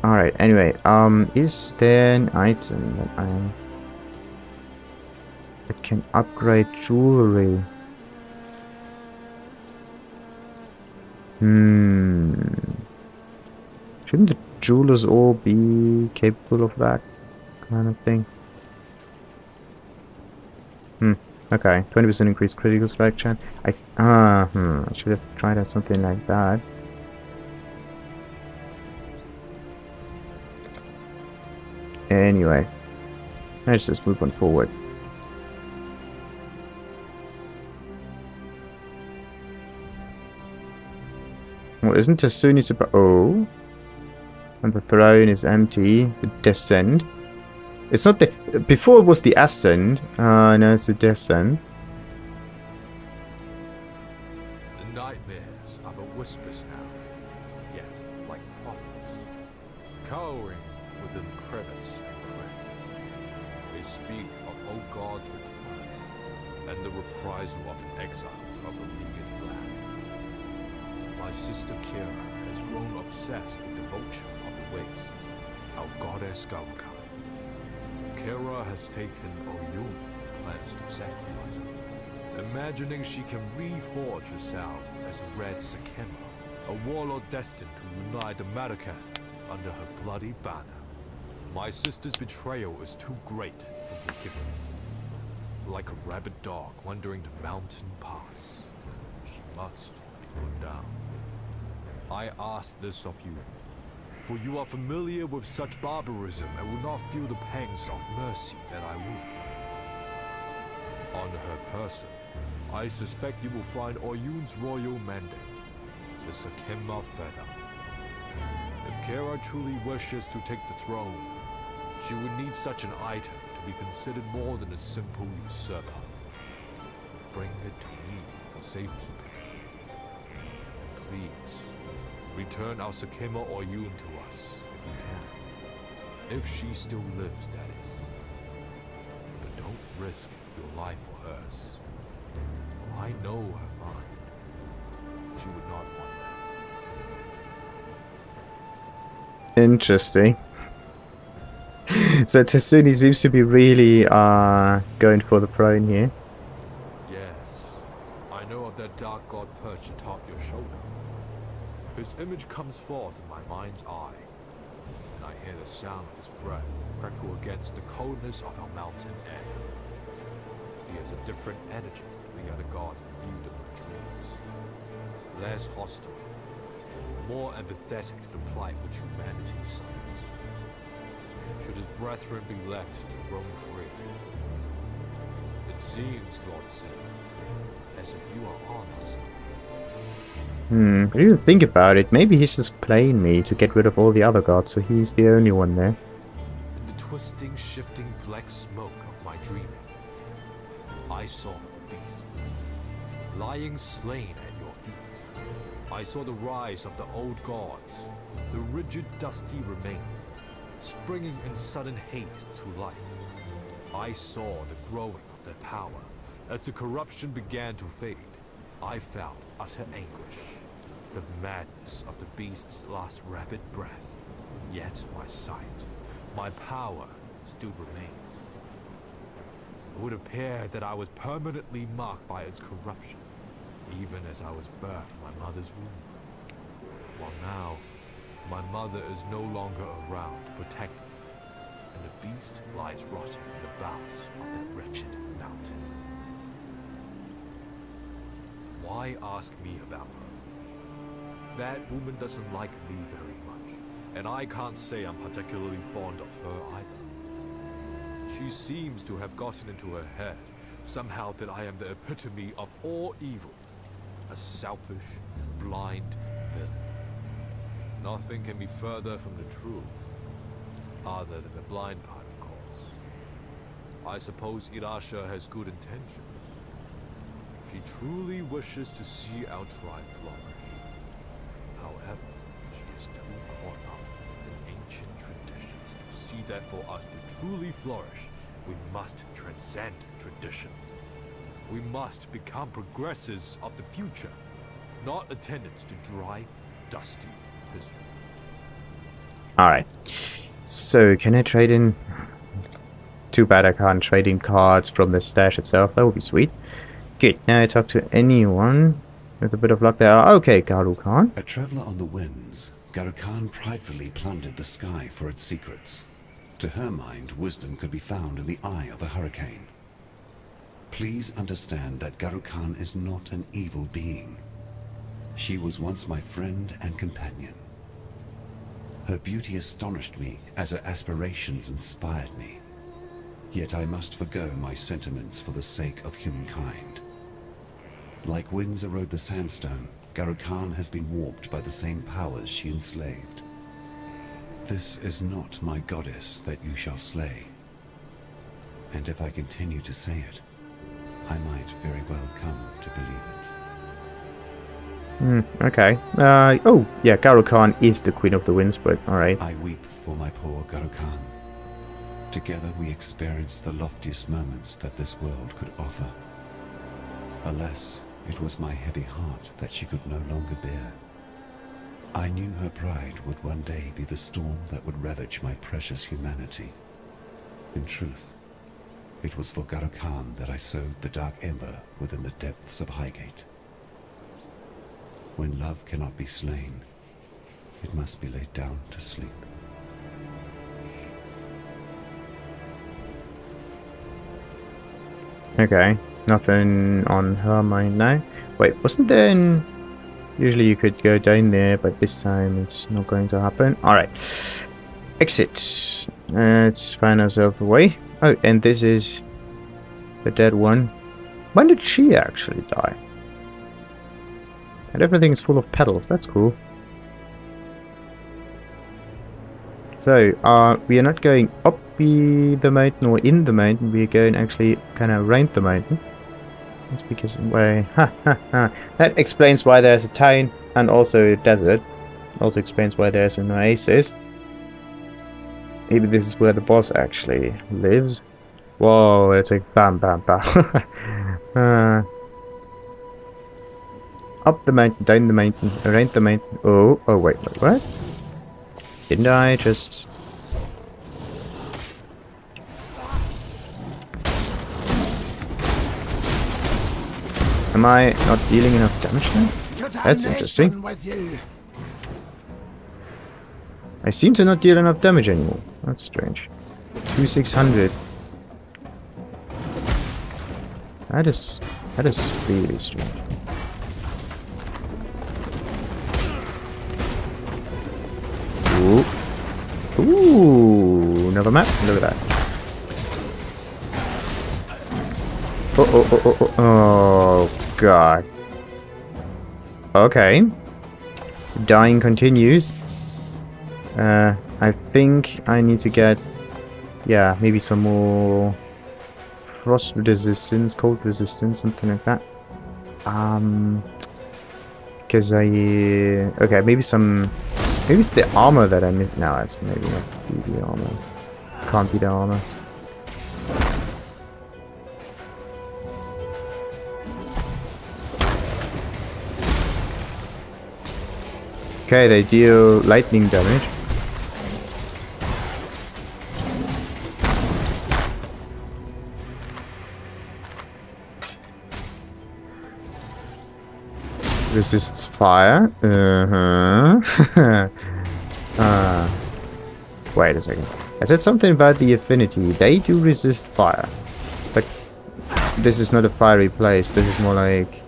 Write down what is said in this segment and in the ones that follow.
Alright, anyway, is there an item that can upgrade jewelry? Hmm. Shouldn't the jewelers all be capable of that kind of thing? Hmm. Okay, 20% increased critical strike chance. I should have tried out something like that. Anyway, let's just move on forward. Well, isn't Tasuni supposed? Oh, and the throne is empty. The descend. It's not the. Before it was the ascend. No, it's the descend. The nightmares are but whispers now, yet like prophets, cowering within crevice and crack. They speak of old God's return and the reprisal of an exile of the leagued land. My sister Kira has grown obsessed with devotion of the wastes, our goddess Gawaka. Kira has taken Oyun and plans to sacrifice her, imagining she can reforge herself as a Red Sakema, a warlord destined to unite the Marraketh under her bloody banner. My sister's betrayal is too great for forgiveness. Like a rabid dog wandering the mountain pass, she must be put down. I ask this of you, for you are familiar with such barbarism and will not feel the pangs of mercy that I would. On her person, I suspect you will find Oyun's royal mandate, the Sakema feather. If Kira truly wishes to take the throne, she would need such an item to be considered more than a simple usurper. Bring it to me for safekeeping. And please, return our Sakema Oyun to us, if you can. If she still lives, that is. But don't risk your life for hers. For I know her mind. She would not want that. Interesting. So Tasuni seems to be really going for the throne here. Yes, I know of that dark god perched atop your shoulder. His image comes forth in my mind's eye, and I hear the sound of his breath crackle against the coldness of our mountain air. He has a different energy to the other gods viewed in my dreams. Less hostile, more empathetic to the plight which humanity suffers. Should his brethren be left to roam free? It seems, Lord Sin, as if you are on us. But if you think about it, maybe he's just playing me to get rid of all the other gods, so he's the only one there. In the twisting, shifting black smoke of my dreaming, I saw the beast, lying slain at your feet. I saw the rise of the old gods, the rigid, dusty remains, springing in sudden haste to life. I saw the growing of their power. As the corruption began to fade, I felt utter anguish, the madness of the beast's last rapid breath. Yet my sight, my power, still remains. It would appear that I was permanently marked by its corruption, even as I was birthed from my mother's womb. While now, my mother is no longer around to protect me, and the beast lies rotting in the bowels of that wretched mountain. Why ask me about her? That woman doesn't like me very much, and I can't say I'm particularly fond of her either. She seems to have gotten into her head somehow that I am the epitome of all evil, a selfish, blind villain. Nothing can be further from the truth, other than the blind part, of course. I suppose Irasha has good intentions. She truly wishes to see our tribe flourish. However, she is too caught up in ancient traditions to see that for us to truly flourish, we must transcend tradition. We must become progressors of the future, not attendants to dry, dusty history. Alright. So, can I trade in... Too bad I can't trade in cards from the stash itself. That would be sweet. Good. Now I talk to anyone. With a bit of luck there. Okay, Garu Khan. A traveler on the winds, Garu Khan pridefully plundered the sky for its secrets. To her mind, wisdom could be found in the eye of a hurricane. Please understand that Garu Khan is not an evil being. She was once my friend and companion. Her beauty astonished me as her aspirations inspired me. Yet I must forgo my sentiments for the sake of humankind. Like winds erode the sandstone, Garu Khan has been warped by the same powers she enslaved. This is not my goddess that you shall slay. And if I continue to say it, I might very well come to believe it. Okay. Oh, yeah, Garu Khan is the Queen of the Winds, but alright. I weep for my poor Garu Khan. Together we experienced the loftiest moments that this world could offer. Alas, it was my heavy heart that she could no longer bear. I knew her pride would one day be the storm that would ravage my precious humanity. In truth, it was for Garu Khan that I sowed the dark ember within the depths of Highgate. When love cannot be slain, it must be laid down to sleep. Okay. Nothing on her mind now. Wait, wasn't there in... Usually you could go down there, but this time it's not going to happen. Alright. Exit. Let's find ourselves away. Oh, and this is the dead one. When did she actually die? And everything is full of petals. That's cool. So, we are not going up the mountain or in the mountain. We are going actually kind of around the mountain. That's because that explains why there's a town and also a desert. Also explains why there's an oasis. Maybe this is where the boss actually lives. Whoa, it's like bam, bam, bam. Up the mountain, down the mountain, around the mountain. Oh, wait, what? Didn't I just... Am I not dealing enough damage now? That's interesting. I seem to not deal enough damage anymore. That's strange. 2600. That is really strange. Ooh, another map. Look at that. Oh, God. Okay. Dying continues. I think I need to get, yeah, maybe some more frost resistance, cold resistance, something like that. Because okay, maybe it's the armor that I missed. No, it's maybe not the armor. Can't be the armor. Okay, they deal lightning damage. Resists fire. Wait a second. I said something about the affinity. They do resist fire. But this is not a fiery place. This is more like...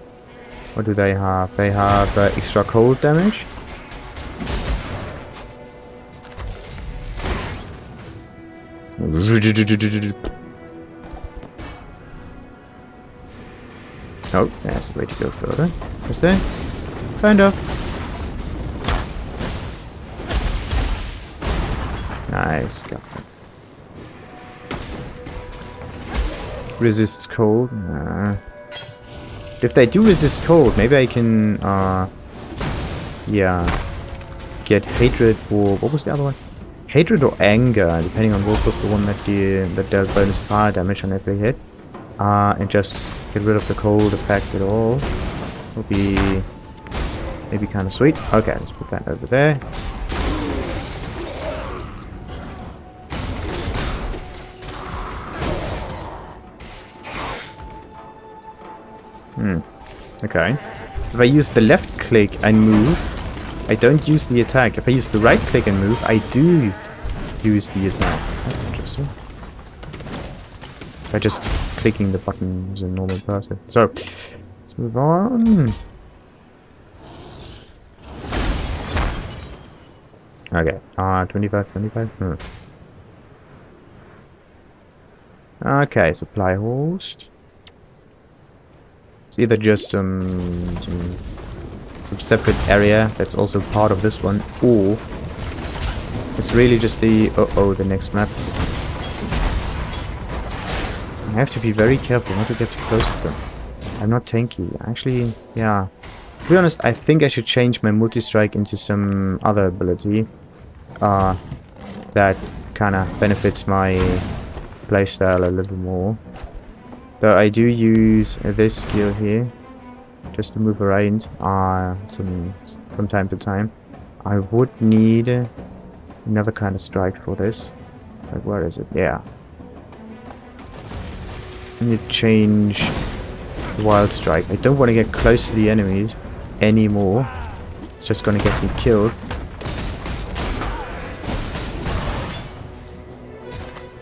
What do they have? They have extra cold damage. Oh, there's a way to go further. Is there? Kind of. Nice, got it. Resists cold. If they do resist cold, maybe I can, yeah, get hatred or what was the other one? Hatred or anger, depending on what was the one that dealt bonus fire damage on every hit. And just get rid of the cold effect at all. Will be maybe kind of sweet. Okay, let's put that over there. Okay. If I use the left click and move, I don't use the attack. If I use the right click and move, I do use the attack. That's interesting. By just clicking the button as a normal person. So, let's move on. Okay, 25, 25. Okay, supply host. It's either just some separate area that's also part of this one, or it's really just the the next map. I have to be very careful not to get too close to them. I'm not tanky. Actually, yeah. To be honest, I think I should change my multi-strike into some other ability that kind of benefits my playstyle a little more. Though I do use this skill here just to move around from time to time. I would need another kind of strike for this. Like, where is it? Yeah. I need to change wild strike. I don't want to get close to the enemies anymore. It's just going to get me killed.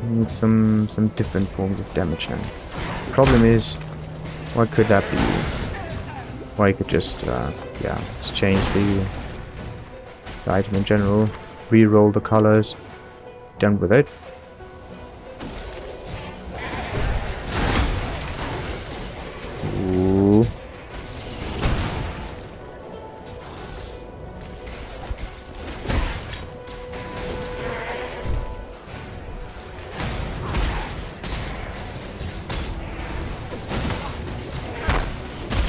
I need some different forms of damage now. The problem is, what could that be? Well, I could just, yeah, just change the item in general, re-roll the colors, done with it. Ooh.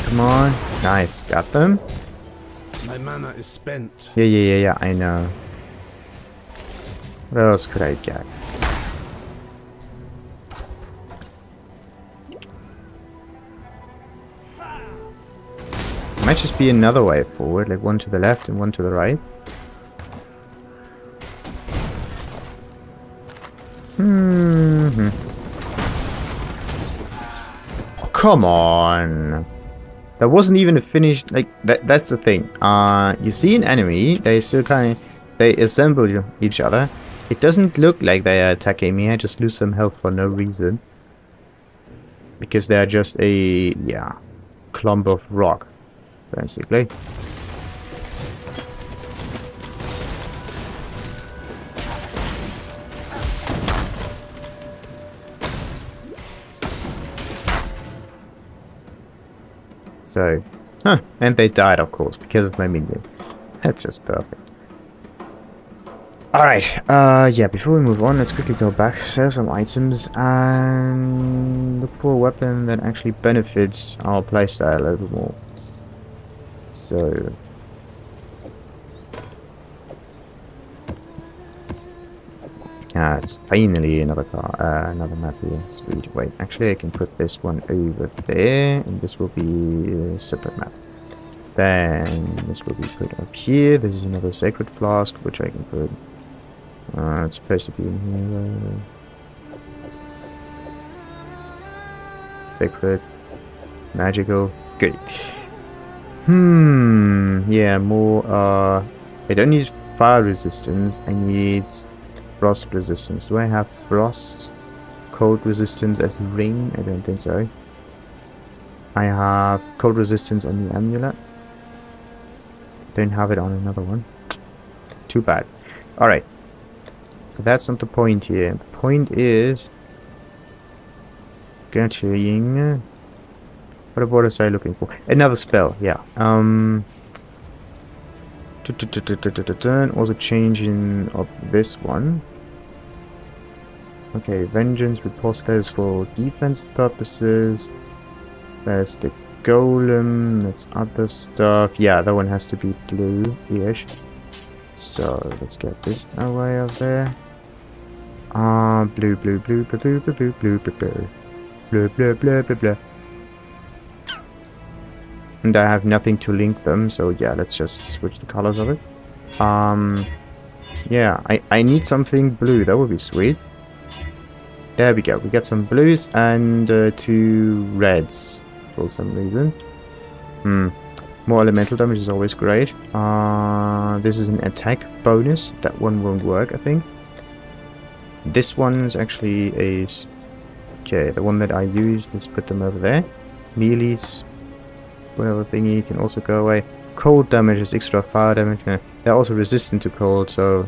Come on. Nice. Got them. My mana is spent. Yeah, I know. What else could I get? Might just be another way forward, like one to the left and one to the right. Come on. That wasn't even a finish. Like that's the thing. You see an enemy, they still they assemble each other. It doesn't look like they are attacking me. I just lose some health for no reason. Because they're just a clump of rock, basically. So, and they died, of course, because of my minion. That's just perfect. Alright, yeah, before we move on, let's quickly go back, sell some items, and look for a weapon that actually benefits our playstyle a little more. So... it's finally another another map here. Sweet. Wait, actually I can put this one over there, and this will be a separate map. Then this will be put up here. This is another sacred flask, which I can put. It's supposed to be in here. Sacred, magical, good. Yeah, more. I don't need fire resistance. I need frost resistance. Do I have frost cold resistance as a ring? I don't think so. I have cold resistance on the amulet. Don't have it on another one. Too bad. Alright. But that's not the point here. The point is getting... What was I looking for? Another spell, yeah. Also changing of this one. Okay, Vengeance reposters for defense purposes. There's the Golem, that's other stuff. Yeah, that one has to be blue-ish. So let's get this away of there. Blue, blue, blue, blue, blue, blue, blue, blue, blue, blue, blue, blue, blue, blue. And I have nothing to link them, so yeah, let's just switch the colors of it. Yeah, I need something blue, that would be sweet. There we go, we got some blues and 2 reds. for some reason. More elemental damage is always great. This is an attack bonus. That one won't work, I think. This one is actually a... Okay, the one that I used, let's put them over there. Melees, whatever thingy, can also go away. Cold damage is extra fire damage. They're also resistant to cold, so...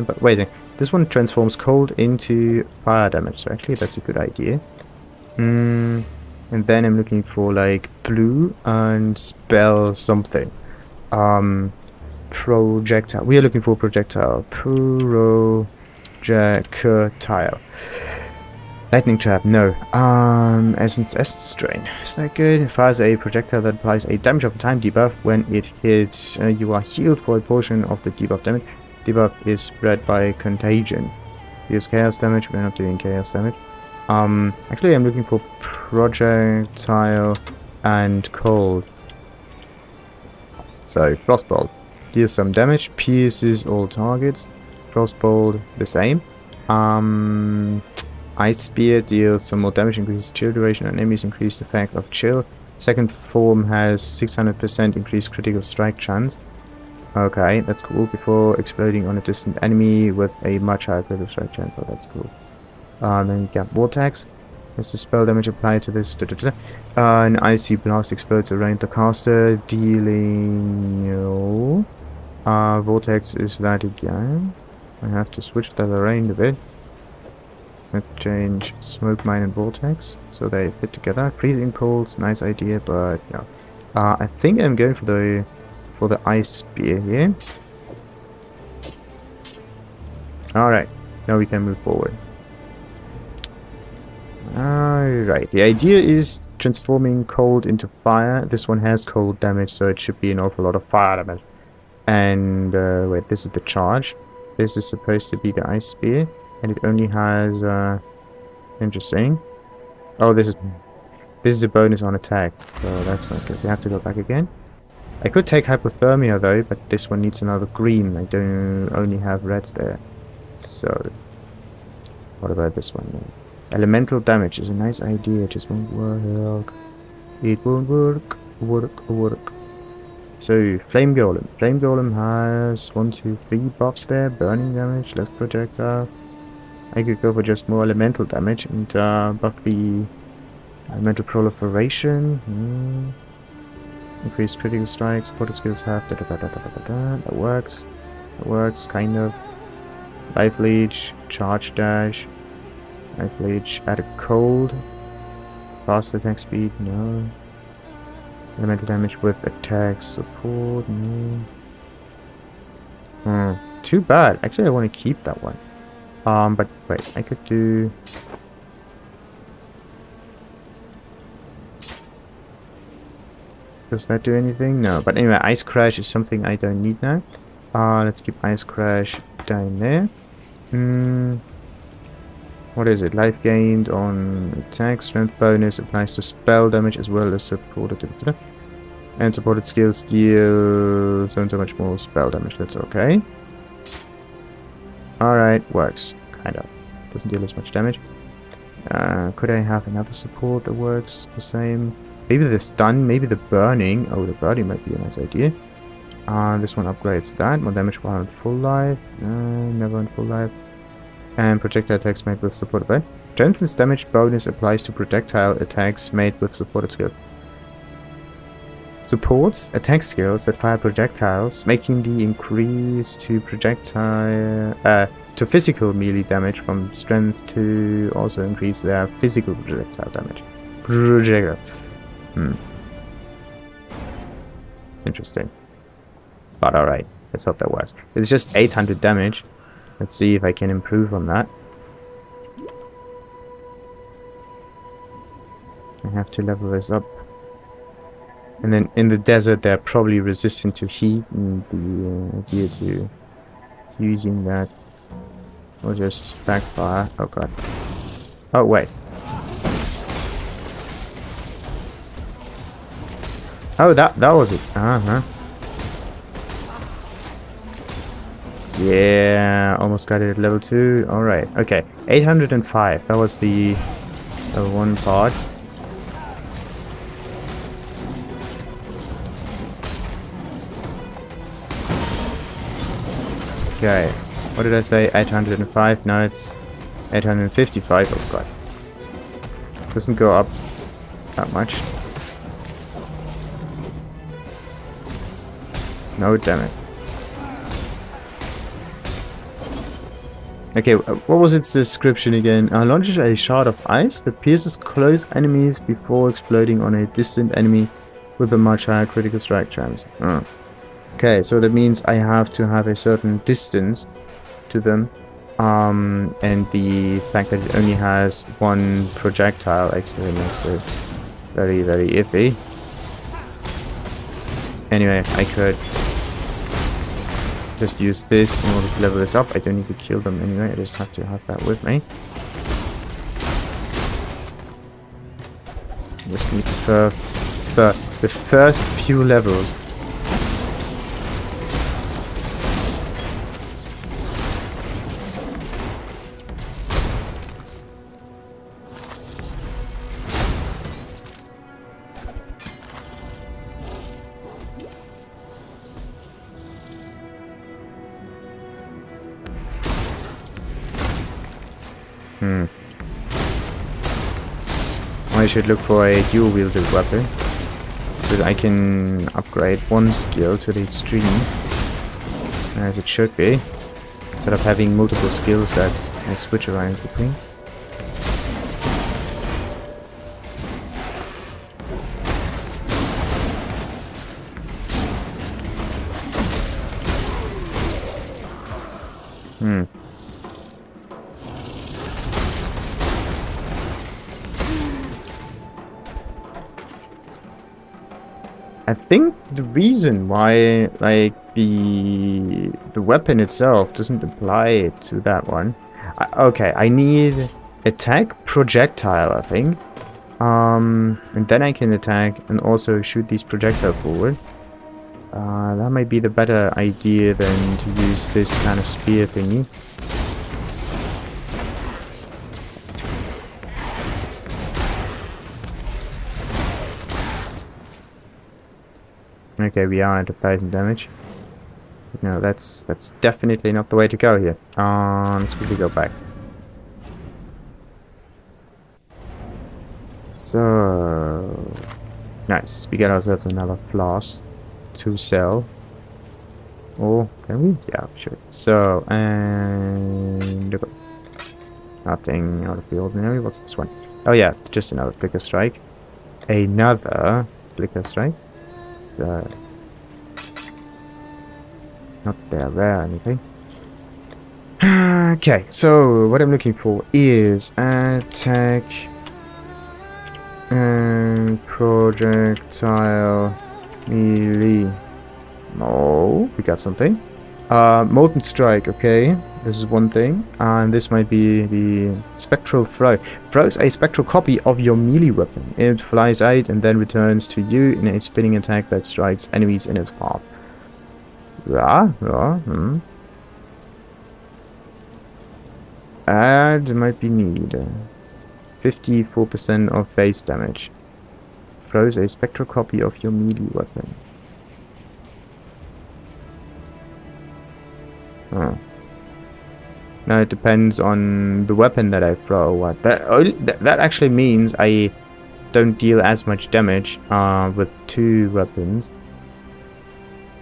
but wait, this one transforms cold into fire damage, so actually that's a good idea. And then I'm looking for like blue and spell something. Projectile. We are looking for projectile. Projectile. Lightning trap, no. Essence strain. Is that good? Fires a projectile that applies a damage of time debuff. When it hits, you are healed for a portion of the debuff damage. Debuff is spread by contagion. Use chaos damage. We're not doing chaos damage. Actually I'm looking for projectile and cold. So frostbolt deals some damage, pierces all targets. Frostbolt the same. Ice Spear deals some more damage, increases chill duration on enemies, increased effect of chill. Second form has 600% increased critical strike chance. Okay, that's cool. Before exploding on a distant enemy with a much higher critical strike chance. Oh, that's cool. Then you got Vortex. There's the spell damage applied to this. An icy blast explodes around the caster, dealing... No. Vortex is that again. I have to switch that around a bit. Let's change Smoke Mine and Vortex so they fit together. Freezing Pulse, nice idea, but yeah. I think I'm going for the Ice Spear here. Alright, now we can move forward. Alright, the idea is transforming cold into fire. This one has cold damage, so it should be an awful lot of fire damage. And wait, this is the charge. This is supposed to be the Ice Spear. And it only has, interesting. Oh, this is a bonus on attack, so that's not good. We have to go back again. I could take hypothermia though, but this one needs another green. I don't only have reds there. So, what about this one then? Elemental damage is a nice idea, it just won't work. It won't work. So, Flame Golem. Flame Golem has 1, 2, 3 buffs there. Burning damage, less projectile. I could go for just more elemental damage and buff the elemental proliferation. Increased critical strikes, supported skills have. That works. That works, kind of. Life Leech, Charge Dash. Life Leech, added cold. Fast attack speed, no. Elemental damage with attack support, no. Too bad. Actually, I want to keep that one. But wait, I could do... Does that do anything? No, but anyway, Ice Crash is something I don't need now. Let's keep Ice Crash down there. What is it? Life gained on attack, strength bonus, applies to spell damage as well as supported... And supported skills deal so much more spell damage, that's okay. Alright, works. Kind of. Doesn't deal as much damage. Could I have another support that works the same? Maybe the stun, maybe the burning. Oh, the burning might be a nice idea. This one upgrades that. More damage while on full life. Never on full life. And projectile attacks made with supported by. Strengthens damage bonus applies to projectile attacks made with supported skill. Supports attack skills that fire projectiles, making the increase to projectile to physical melee damage from strength to also increase their physical projectile damage. Interesting. But alright, let's hope that works. It's just 800 damage. Let's see if I can improve on that. I have to level this up. And then in the desert they're probably resistant to heat, and the idea to using that will just backfire. Oh god. Oh wait. Oh, that was it. Yeah, almost got it at level 2. Alright, okay. 805. That was the one part. Okay. What did I say? 805. Now it's 855. Oh god. Doesn't go up that much. No, damn it. Okay, what was its description again? Launches a shard of ice that pierces close enemies before exploding on a distant enemy with a much higher critical strike chance. Oh. Okay, so that means I have to have a certain distance to them. And the fact that it only has one projectile actually makes it very, very iffy. Anyway, I could just use this in order to level this up. I don't need to kill them anyway, I just have to have that with me. Just need to the first few levels. I should look for a dual-wielded weapon, so that I can upgrade one skill to the extreme, as it should be, instead of having multiple skills that I switch around between. I think the reason why, like, the weapon itself doesn't apply to that one. Okay, I need attack projectile, I think. And then I can attack and also shoot these projectile forward. That might be the better idea than to use this kind of spear thingy. Okay, we are at 1,000 damage. No, that's definitely not the way to go here. Let's quickly go back. So nice. We get ourselves another flask to sell. Oh, can we? Yeah, sure. So and nothing out of the ordinary. What's this one? Oh yeah, just another flicker strike. Another flicker strike. So not there, rare or anything. Okay, so what I'm looking for is attack and projectile melee. Oh, we got something. Molten strike. Okay, this is one thing, and this might be the spectral throw. Throws a spectral copy of your melee weapon. It flies out and then returns to you in a spinning attack that strikes enemies in its path. And it might be need 54% of base damage. Throws a spectral copy of your melee weapon. Oh. Now it depends on the weapon that I throw. What that actually means I don't deal as much damage with two weapons.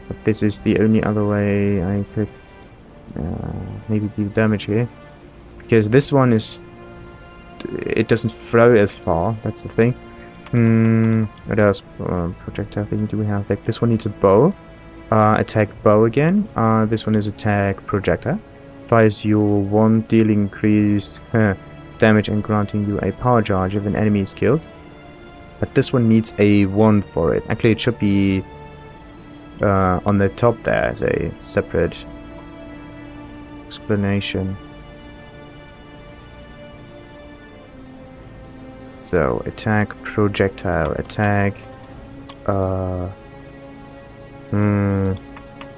But this is the only other way I could maybe deal damage here, because this one it doesn't throw as far. That's the thing. What else? Projectile thing do we have? Like this one needs a bow. Attack bow again. This one is attack projector. Fires your one, dealing increased damage and granting you a power charge if an enemy is killed. But this one needs a 1 for it. Actually, it should be on the top there as a separate explanation. So attack projectile, attack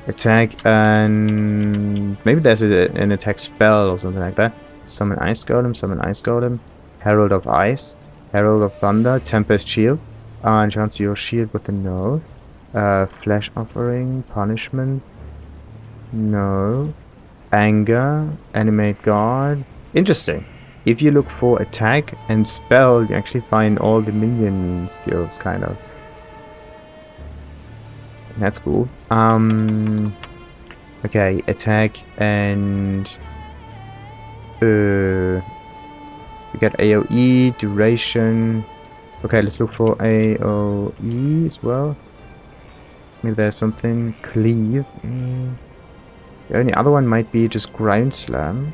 attack, and maybe there's an attack spell or something like that. Summon ice golem, herald of ice, herald of thunder, tempest shield, enchant your shield with a no, flesh offering, punishment, no, Anger, Animate Guard. Interesting. If you look for attack and spell, you actually find all the minion skills, kind of. That's cool. Okay, attack and we got AoE, duration. Okay, let's look for AoE as well. Maybe there's something. Cleave. The only other one might be just Ground Slam.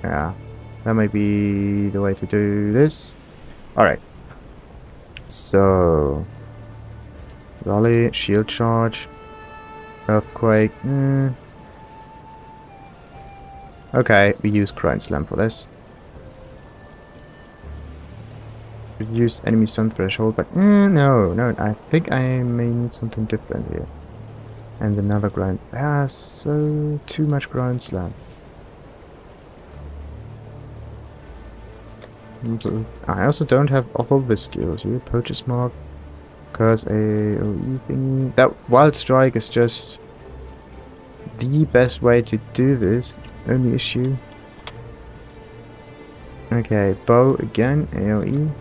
Yeah, that might be the way to do this. Alright. So... Volley, Shield Charge, Earthquake. Okay, we use Ground Slam for this. Reduce enemy stun threshold, but no, I think I may need something different here. And another Ground... so too much Ground Slam. I also don't have all the skills here. Purchase Mark, Curse, AoE thingy. That Wild Strike is just the best way to do this. Only issue. Okay, Bow again, AoE.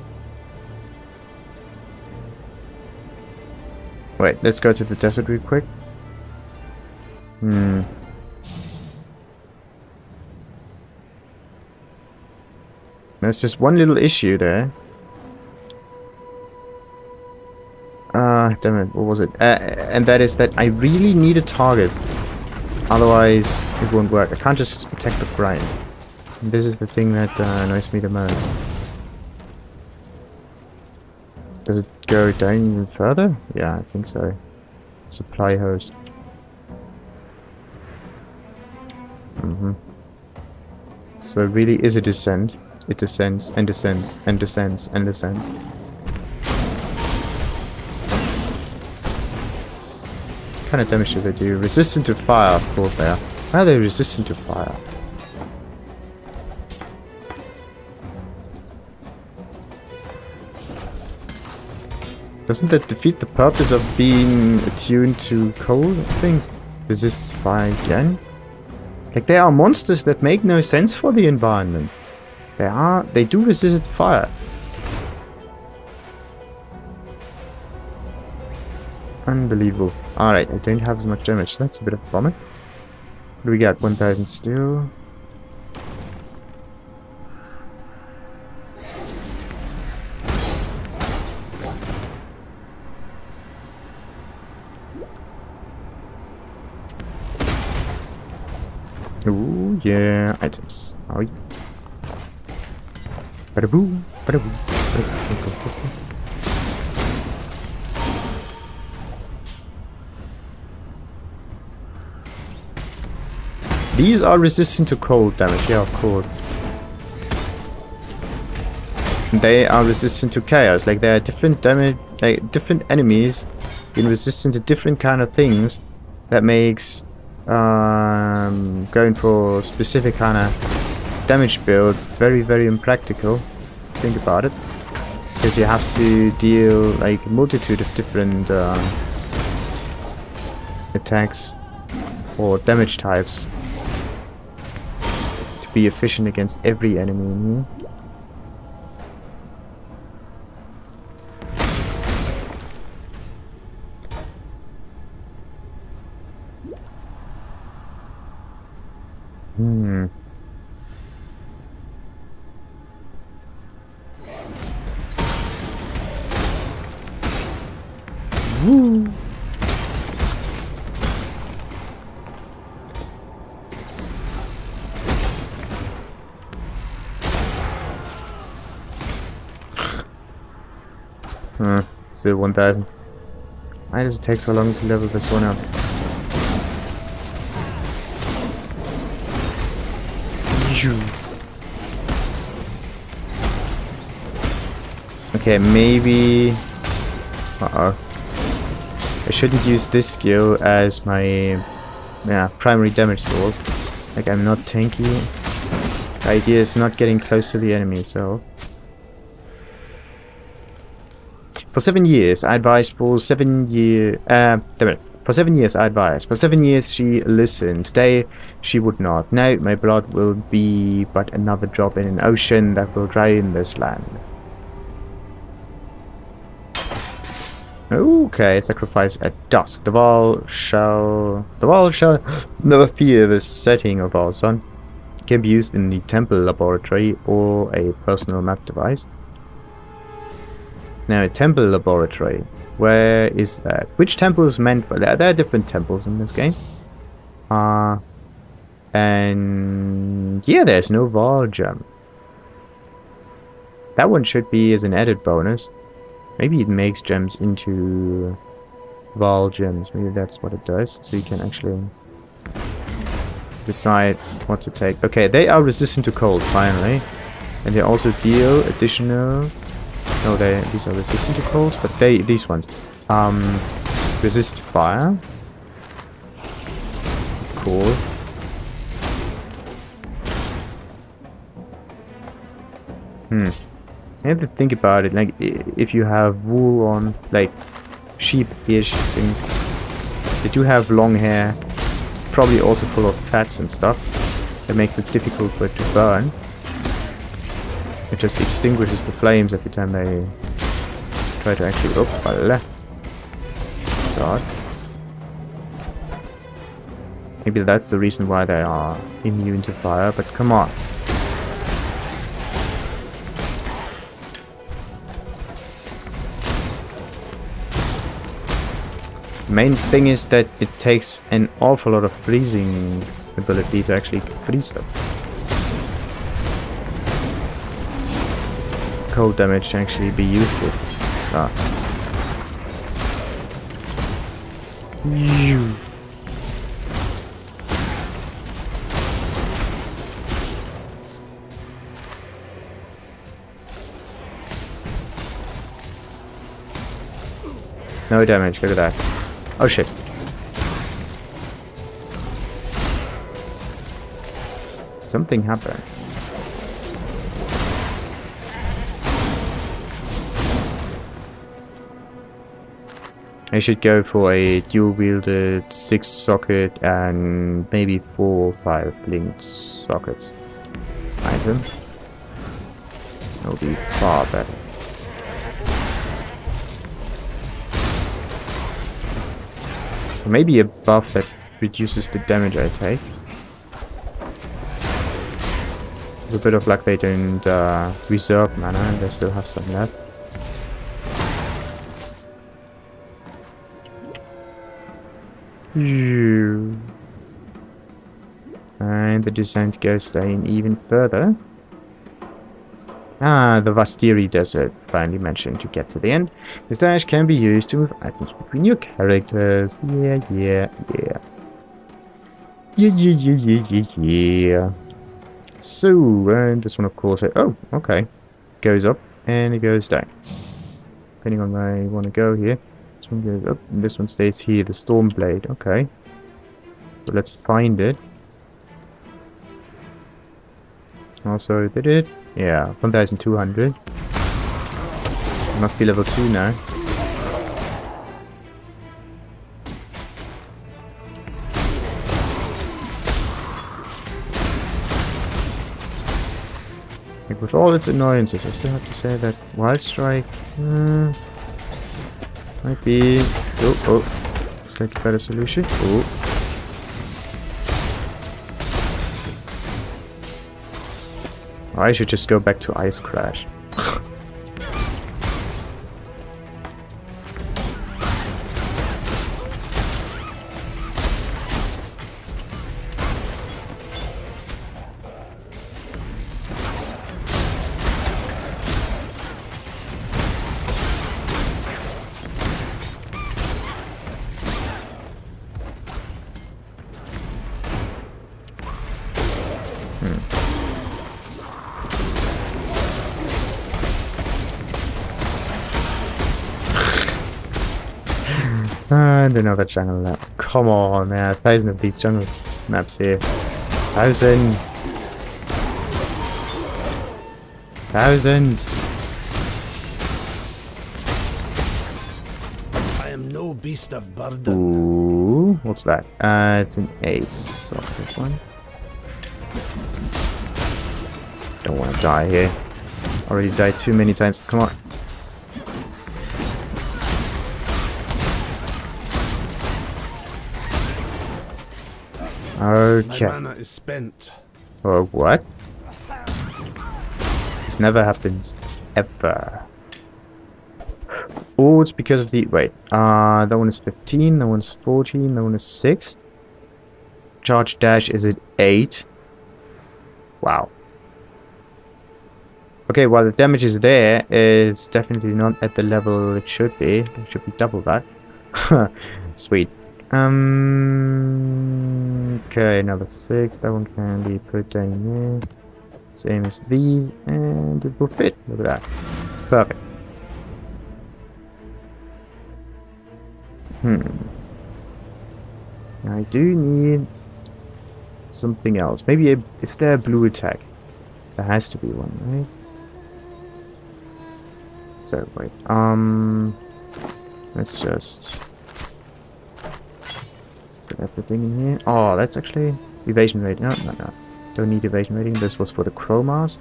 Wait, let's go to the desert real quick. There's just one little issue there. Damn it, what was it? And that is that I really need a target. Otherwise, it won't work. I can't just attack the grind. And this is the thing that annoys me the most. Does it go down even further? Yeah, I think so. Supply host. So it really is a descent. It descends and descends and descends and descends. What kind of damage do they do? Resistant to fire, of course they are. Why are they resistant to fire? Doesn't that defeat the purpose of being attuned to cold things? Resists fire again? Like, there are monsters that make no sense for the environment. They do resist fire. Unbelievable. Alright, I don't have as much damage. That's a bit of a bummer. What do we got? 1000 steel. Ooh, yeah, items. Oh, yeah. Bada-boo, bada-boo, bada-boo. These are resistant to cold damage, yeah, of course. They are resistant to chaos, like there are different damage, like different enemies being resistant to different kind of things. That makes going for specific kind of damage build very, very impractical. Think about it, because you have to deal like a multitude of different attacks or damage types to be efficient against every enemy in here. Woo. Still 1000. Why does it take so long to level this one up? Okay, maybe... I shouldn't use this skill as my primary damage source. Like, I'm not tanky. The idea is not getting close to the enemy itself. For 7 years, I advised for 7 year... damn it. For 7 years I advised. For 7 years she listened. Today she would not. Now my blood will be but another drop in an ocean that will drain this land. Okay, sacrifice at dusk. The wall shall never fear the setting of our sun. It can be used in the temple laboratory or a personal map device. Now, a temple laboratory. Where is that? Which temple is meant for that? There are different temples in this game. And yeah, there's no wall gem. That one should be as an added bonus. Maybe it makes gems into wall gems. Maybe that's what it does. So you can actually decide what to take. Okay, they are resistant to cold, finally. And they also deal additional... No, these are resistant to cold, but these ones resist fire. Cool. You have to think about it, like, if you have wool on, like, sheep-ish things, they do have long hair. It's probably also full of fats and stuff. That makes it difficult for it to burn. It just extinguishes the flames every time they try to actually... Oh, voila. Start. Maybe that's the reason why they are immune to fire, but come on. The main thing is that it takes an awful lot of freezing ability to actually freeze them. Cold damage to actually be useful. No damage, look at that. Oh shit. Something happened. I should go for a dual-wielded 6-socket and maybe 4 or 5 linked sockets. Item. That will be far better. Or maybe a buff that reduces the damage I take. With a bit of luck they don't reserve mana and they still have some left. And the descent goes down even further. Ah, the Vastiri Desert, finally mentioned to get to the end. This dash can be used to move items between your characters. Yeah. So, and this one of course, oh, okay. Goes up and it goes down. Depending on where you want to go here. This one goes up and this one stays here, the Storm Blade, okay. So let's find it. Also, did it? Yeah, 1200. It must be level 2 now. Like, with all its annoyances, I still have to say that Wild Strike might be... Oh, looks like a better solution. Oh. I should just go back to Ice Crash. And another jungle map. Come on, man. 1,000 of these jungle maps here. Thousands. I am no beast. beast of burden. Ooh, what's that? It's an 8. So this one. Don't want to die here. Already died too many times. Come on. Okay. My mana is spent. Oh, what? This never happens. Ever. Oh, it's because of the... Wait. That one is 15, that one's 14, that one is 6. Charge dash is at 8. Wow. Okay, while the damage is there, it's definitely not at the level it should be. It should be double that. Sweet. Okay, another 6. That one can be put down here. Same as these, and it will fit. Look at that. Perfect. I do need something else. Maybe is there a blue attack? There has to be one, right? So wait. Let's just set everything in here. Oh, that's actually evasion rating. No. Don't need evasion rating. This was for the chromas.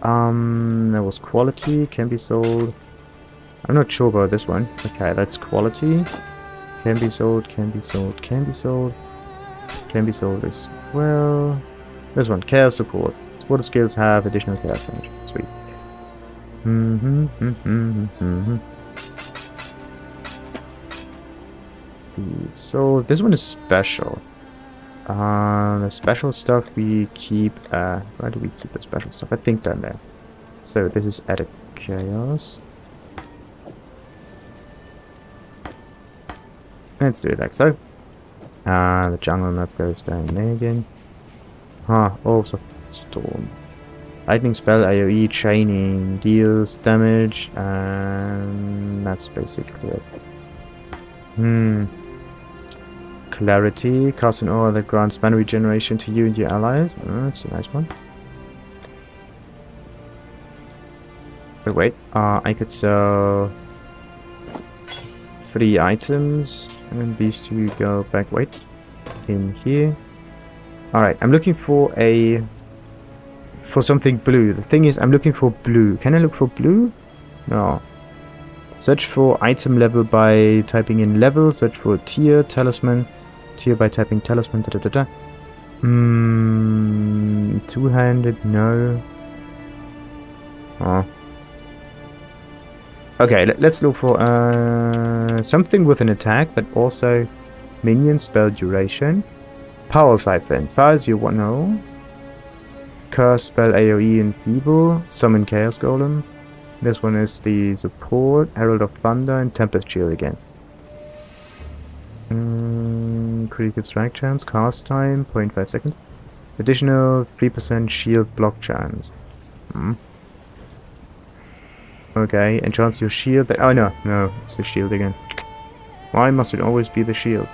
There was quality, can be sold. I'm not sure about this one. Okay, that's quality. Can be sold, can be sold, can be sold. Can be sold as well. This one, chaos support. Support skills have additional chaos damage. Sweet. So this one is special. The special stuff we keep. Where do we keep the special stuff? I think down there. So this is added chaos. Let's do it like so. The jungle map goes down there again. Orbs of Storm. Lightning spell, AoE, chaining, deals damage, and that's basically it. Clarity, cast an aura that grants mana regeneration to you and your allies. That's a nice one. But wait, I could sell 3 items, and these 2 go back, wait, in here. Alright, I'm looking for something blue. The thing is, I'm looking for blue. Can I look for blue? No. Search for item level by typing in level. Search for tier, talisman. Tier by typing talisman. Two-handed, no. Oh. Okay, let's look for something with an attack that also minion spell duration. Power Siphon. Fires you want no. Curse spell AoE enfeeble. Summon Chaos Golem. This one is the support. Herald of Thunder and Tempest Shield again. Critical strike chance. Cast time 0.5 seconds. Additional 3% shield block chance. Okay, enchant your shield. Oh no, it's the shield again. Why must it always be the shield?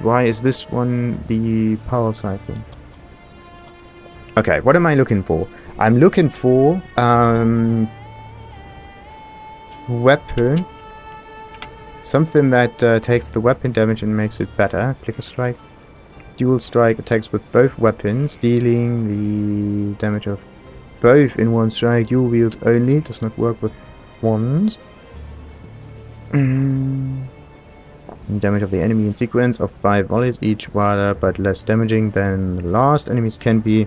Why is this one the power siphon? Okay, what am I looking for? I'm looking for weapon. Something that takes the weapon damage and makes it better. Flicker strike. Dual strike attacks with both weapons, dealing the damage of both in one strike. Dual wield only, does not work with wands. Damage of the enemy in sequence of 5 volleys, each wilder but less damaging than the last. Enemies can be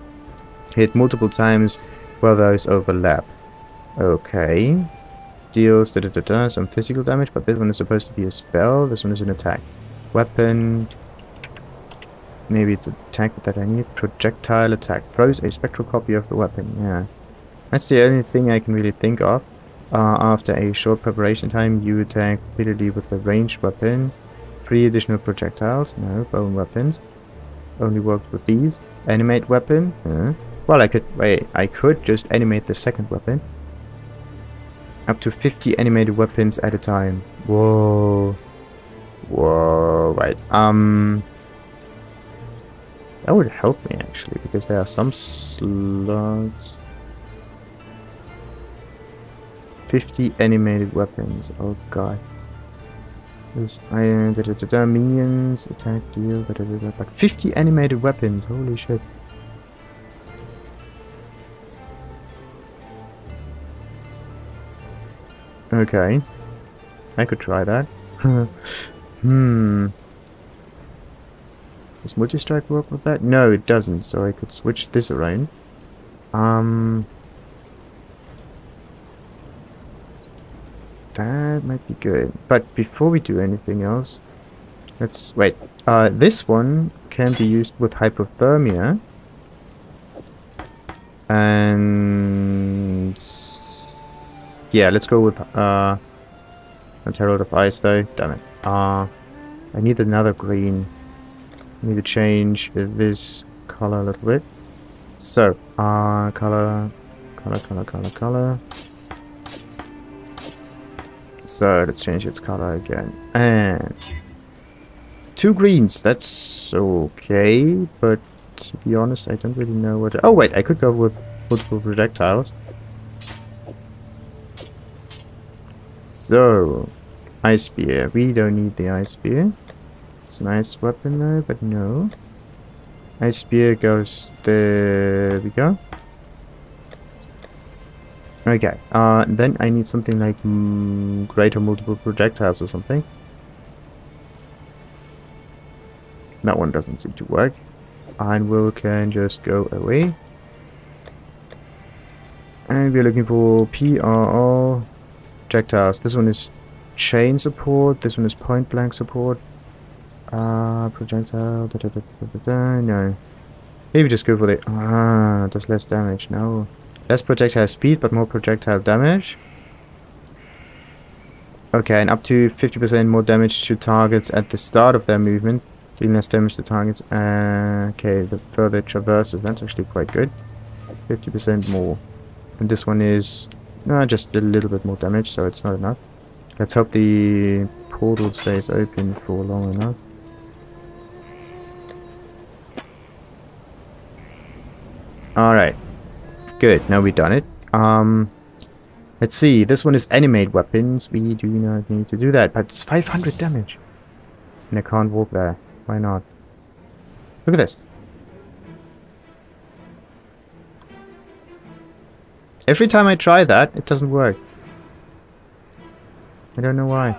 hit multiple times while those overlap. Okay. Deals some physical damage, but this one is supposed to be a spell. This one is an attack. Weapon. Maybe it's an attack that I need. Projectile attack. Throws a spectral copy of the weapon. Yeah. That's the only thing I can really think of. After a short preparation time, you attack repeatedly with a ranged weapon. 3 additional projectiles. No, bone weapons. Only works with these. Animate weapon. Well, I could just animate the second weapon. Up to 50 animated weapons at a time. Whoa. Whoa, right. That would help me actually, because there are some slots. 50 animated weapons. Oh god. Minions, attack, deal, but 50 animated weapons, holy shit. Okay, I could try that. Does multi-strike work with that? No, it doesn't, so I could switch this around. That might be good. But before we do anything else, let's wait. This one can be used with hypothermia. And yeah, let's go with a Herald of Ice though. Damn it. I need another green. I need to change this color a little bit. So, color. So let's change its color again. And 2 greens, that's okay, but to be honest, I don't really know what... Oh wait, I could go with multiple projectiles. So, Ice Spear. We don't need the Ice Spear. It's a nice weapon though, but no. Ice Spear goes... There we go. Okay, then I need something like greater multiple projectiles or something. That one doesn't seem to work. And we can just go away. And we're looking for PRR projectiles. This one is chain support, this one is point blank support. Projectile, no. Maybe just go for the... does less damage, no. Less projectile speed, but more projectile damage. Okay, and up to 50% more damage to targets at the start of their movement. Dealing less damage to targets. Okay, the further it traverses, that's actually quite good. 50% more. And this one is just a little bit more damage, so it's not enough. Let's hope the portal stays open for long enough. Alright. Good, now we've done it. Let's see, this one is animate weapons. We do not need to do that, but it's 500 damage. And I can't walk there. Why not? Look at this. Every time I try that, it doesn't work. I don't know why.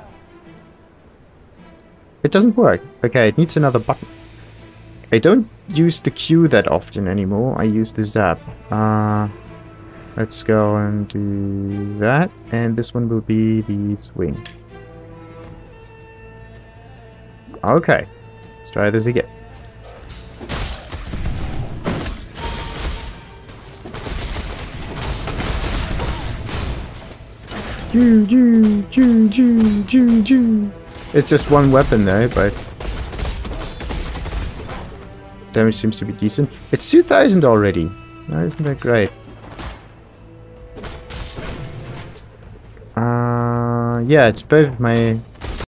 It doesn't work. Okay, it needs another button. I don't use the Q that often anymore. I use the zap. Let's go and do that. And this one will be the swing. Okay. Let's try this again. It's just one weapon though, but damage seems to be decent. It's 2000 already. No, isn't that great? Yeah, it's both my